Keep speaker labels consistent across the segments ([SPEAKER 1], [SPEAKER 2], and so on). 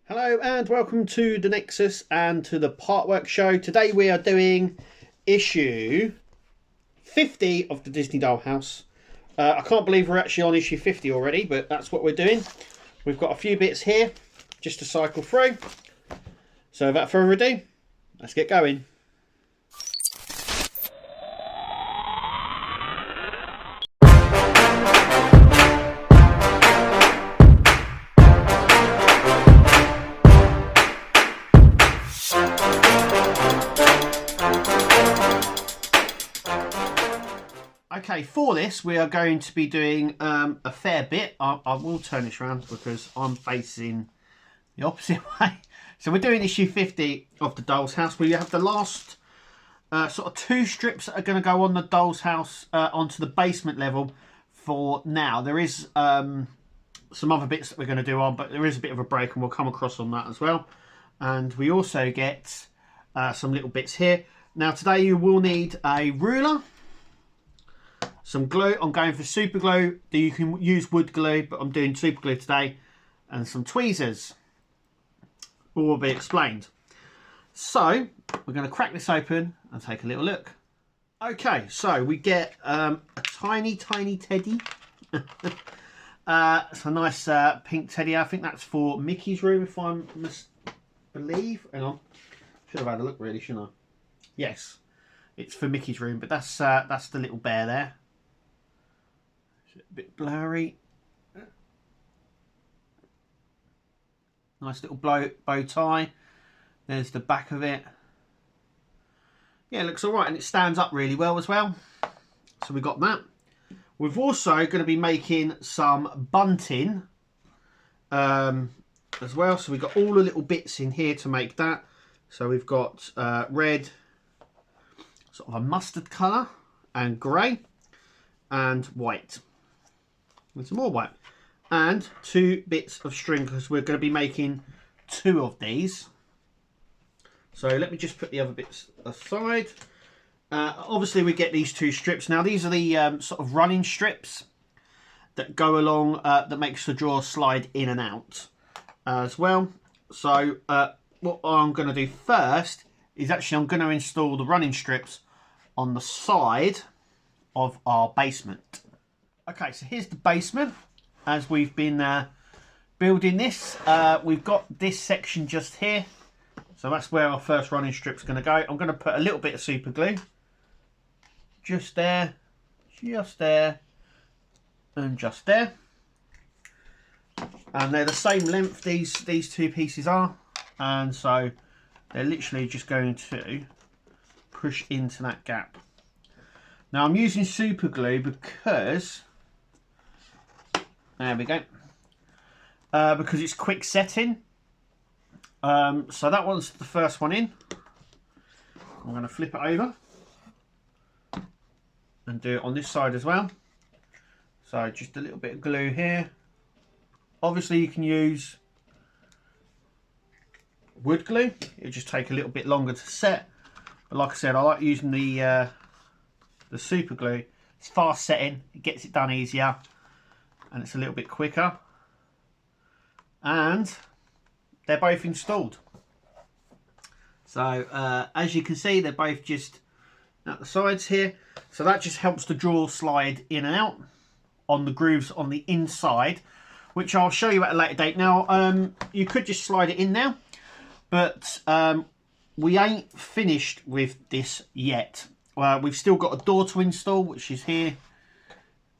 [SPEAKER 1] Hello and welcome to the Nexus and to the Partwork Show. Today we are doing issue 50 of the Disney Dollhouse. I can't believe we're actually on issue 50 already, but that's what we're doing. We've got a few bits here just to cycle through. So without further ado, let's get going. Okay, for this we are going to be doing a fair bit. I will turn this around because I'm facing the opposite way. So we're doing issue 50 of the Doll's House. We have the last sort of two strips that are going to go on the Doll's House onto the basement level for now. There is some other bits that we're going to do on, but there is a bit of a break and we'll come across on that as well. And we also get some little bits here. Now today you will need a ruler, some glue. I'm going for super glue. You can use wood glue, but I'm doing super glue today, and some tweezers. All will be explained. So we're going to crack this open and take a little look. Okay, so we get a tiny teddy. It's a nice pink teddy. I think that's for Mickey's room, if I must believe. Hang on, should have had a look really, shouldn't I? Yes, it's for Mickey's room, but that's the little bear there. A bit blurry. Nice little bow tie. There's the back of it. Yeah, it looks alright, and it stands up really well as well. So we got that. We're also going to be making some bunting as well. So we've got all the little bits in here to make that. So we've got red, sort of a mustard colour, and grey, and white. And some more white. And two bits of string, because we're going to be making two of these. So let me just put the other bits aside. Obviously we get these two strips. Now these are the sort of running strips that go along, that makes the drawer slide in and out as well. So what I'm going to do first is actually I'm going to install the running strips on the side of our basement. Okay, so here's the basement as we've been building this. We've got this section just here. So that's where our first running strip's going to go. I'm going to put a little bit of super glue. Just there, and just there. And they're the same length, these two pieces are. And so they're literally just going to push into that gap. Now I'm using super glue because, there we go, because it's quick setting. So that one's the first one in. I'm going to flip it over and do it on this side as well. So just a little bit of glue here. Obviously you can use wood glue. It'll just take a little bit longer to set. But like I said, I like using the super glue. It's fast setting, it gets it done easier, and it's a little bit quicker. And they're both installed. So as you can see, they're both just at the sides here. So that just helps the drawer slide in and out on the grooves on the inside, which I'll show you at a later date. Now you could just slide it in now, but we ain't finished with this yet. We've still got a door to install, which is here,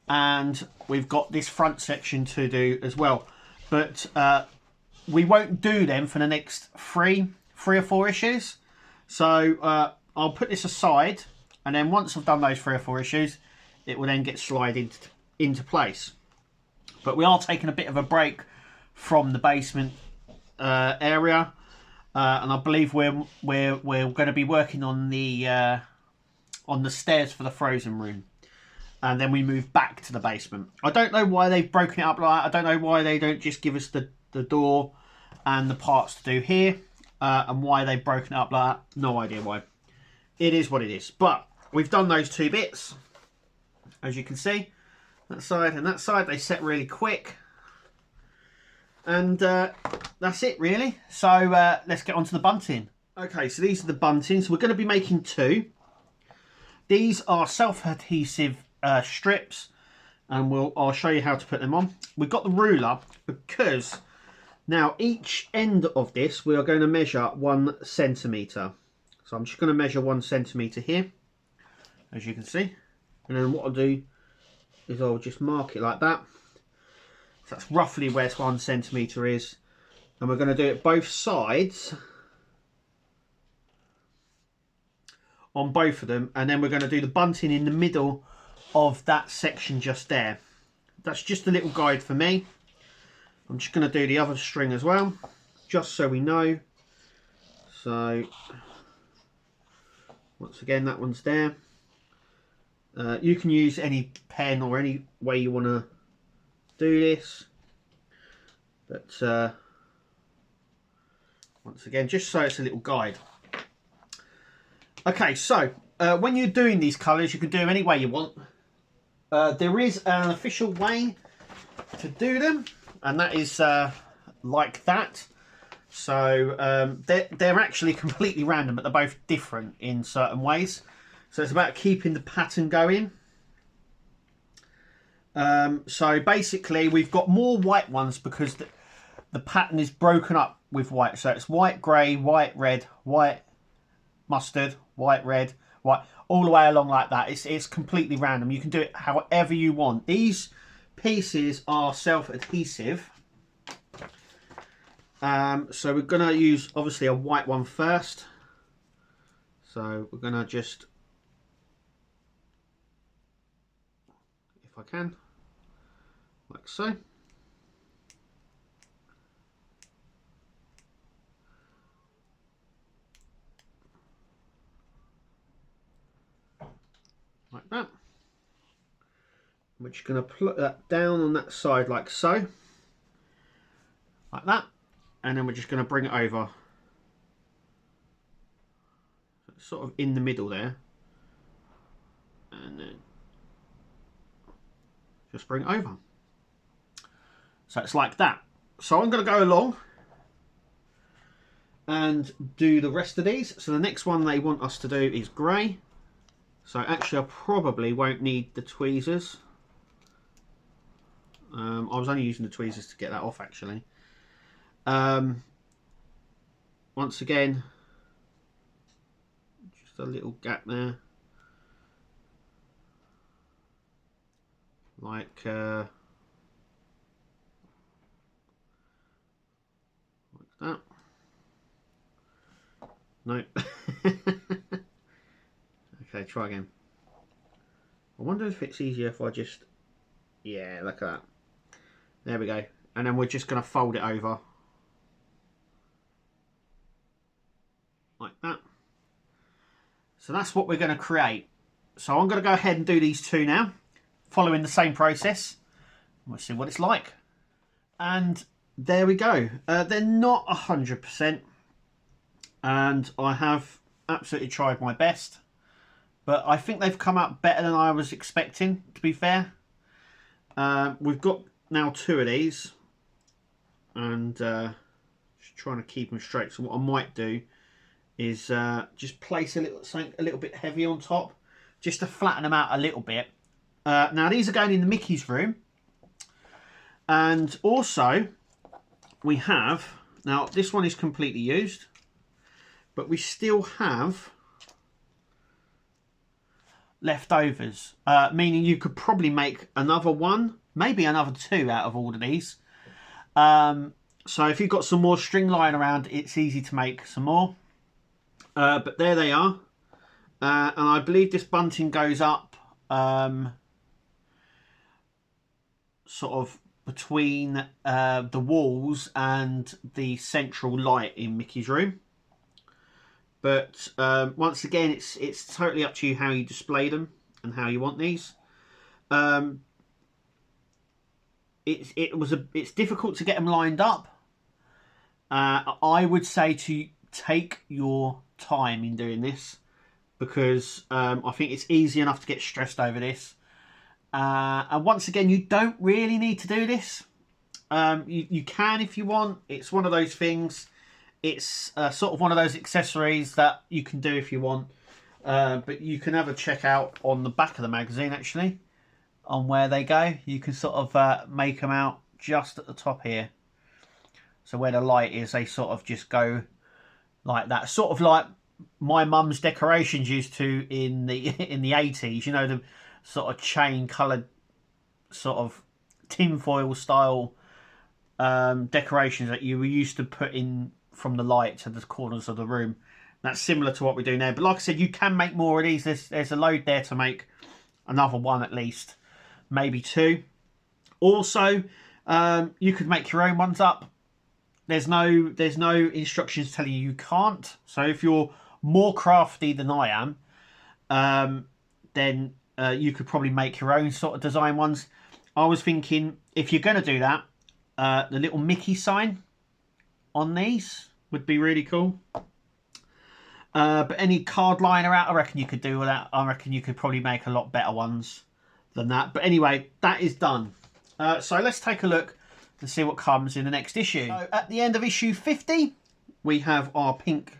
[SPEAKER 1] and we've got this front section to do as well. But we won't do them for the next three or four issues. So I'll put this aside, and then once I've done those 3 or 4 issues, it will then get slided into place. But we are taking a bit of a break from the basement area, and I believe we're going to be working on the stairs for the frozen room, and then we move back to the basement. I don't know why they've broken it up like that. I don't know why they don't just give us the door and the parts to do here, and why they've broken it up like that. No idea why. It is what it is. But we've done those two bits, as you can see, that side and that side. They set really quick, and that's it really. So let's get on to the bunting. Okay, so these are the buntings. We're going to be making 2. These are self-adhesive strips, and I'll show you how to put them on. We've got the ruler because now each end of this we are going to measure 1 centimetre. So I'm just going to measure 1 centimetre here, as you can see. And then what I'll do is I'll just mark it like that. So that's roughly where 1 centimetre is. And we're going to do it both sides, on both of them, and then we're going to do the bunting in the middle of that section just there. That's just a little guide for me. I'm just going to do the other string as well, just so we know. So once again, that one's there. You can use any pen or any way you want to do this, but once again, just so it's a little guide. Okay, so when you're doing these colours, you can do them any way you want. There is an official way to do them, and that is like that. So they're actually completely random, but they're both different in certain ways. So it's about keeping the pattern going. So basically, we've got more white ones because the pattern is broken up with white. So it's white, grey, white, red, white, mustard, white, red, white, all the way along like that. It's completely random. You can do it however you want. These pieces are self-adhesive. So we're going to use obviously a white one first. So we're going to just, if I can, like so. Like that. We're just going to put that down on that side like so. Like that. And then we're just going to bring it over. Sort of in the middle there. And then just bring it over. So it's like that. So I'm going to go along and do the rest of these. So the next one they want us to do is grey. So actually I probably won't need the tweezers. I was only using the tweezers to get that off actually. Once again, just a little gap there. Like that. Nope. Okay, try again. I wonder if it's easier if I just, yeah, look at that. There we go. And then we're just going to fold it over. Like that. So that's what we're going to create. So I'm going to go ahead and do these 2 now, following the same process. We'll see what it's like. And there we go. They're not 100%. And I have absolutely tried my best. But I think they've come out better than I was expecting, to be fair. We've got now 2 of these. And just trying to keep them straight. So what I might do is just place something a little bit heavy on top. Just to flatten them out a little bit. Now these are going in the Mickey's room. And also we have, now this one is completely used. But we still have leftovers, meaning you could probably make another one, maybe another 2 out of all of these. So if you've got some more string lying around, it's easy to make some more. But there they are. And I believe this bunting goes up sort of between the walls and the central light in Mickey's room. But once again, it's totally up to you how you display them and how you want these. It's difficult to get them lined up. I would say to take your time in doing this, because I think it's easy enough to get stressed over this. And once again, you don't really need to do this. You can if you want. It's one of those things. It's sort of one of those accessories that you can do if you want. But you can have a check out on the back of the magazine, actually, on where they go. You can sort of make them out just at the top here. So where the light is, they sort of just go like that. Sort of like my mum's decorations used to in the 80s. You know, the sort of chain coloured sort of tinfoil style decorations that you were used to put in from the light to the corners of the room. That's similar to what we do now. But like I said, you can make more of these. There's a load there to make another one at least, maybe two. Also, you could make your own ones up. There's no instructions telling you can't. So if you're more crafty than I am, then you could probably make your own sort of design ones. I was thinking, if you're going to do that, the little Mickey sign on these would be really cool. But any card liner out, I reckon you could do with that. I reckon you could probably make a lot better ones than that. But anyway, that is done. So let's take a look and see what comes in the next issue. So at the end of issue 50, we have our pink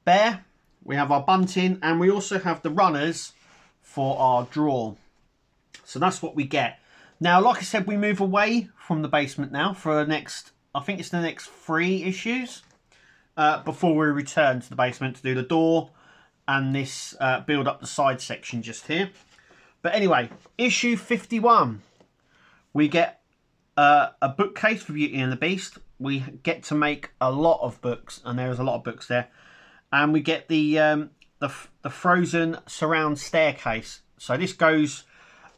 [SPEAKER 1] bear, we have our bunting, and we also have the runners for our drawer. So that's what we get. Now, like I said, we move away from the basement now for the next, I think it's the next 3 issues, before we return to the basement to do the door and this build up the side section just here. But anyway, issue 51, we get a bookcase for Beauty and the Beast. We get to make a lot of books, and there is a lot of books there. And we get the frozen surround staircase. So this goes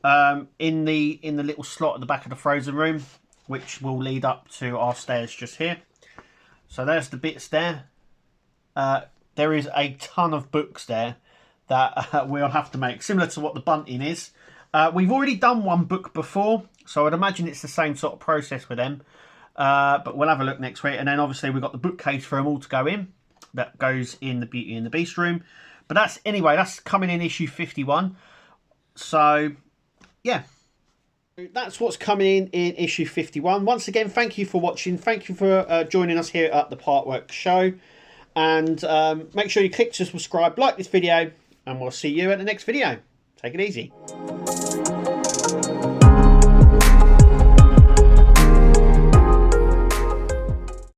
[SPEAKER 1] in the little slot at the back of the frozen room, which will lead up to our stairs just here. So there's the bits there. There is a ton of books there that we'll have to make, similar to what the bunting is. We've already done one book before, so I'd imagine it's the same sort of process with them. But we'll have a look next week. And then obviously we've got the bookcase for them all to go in. That goes in the Beauty and the Beast room. But that's, anyway, that's coming in issue 51. So, yeah. That's what's coming in issue 51. Once again, thank you for watching. Thank you for joining us here at the Partwork Show. And make sure you click to subscribe, like this video, and we'll see you at the next video. Take it easy.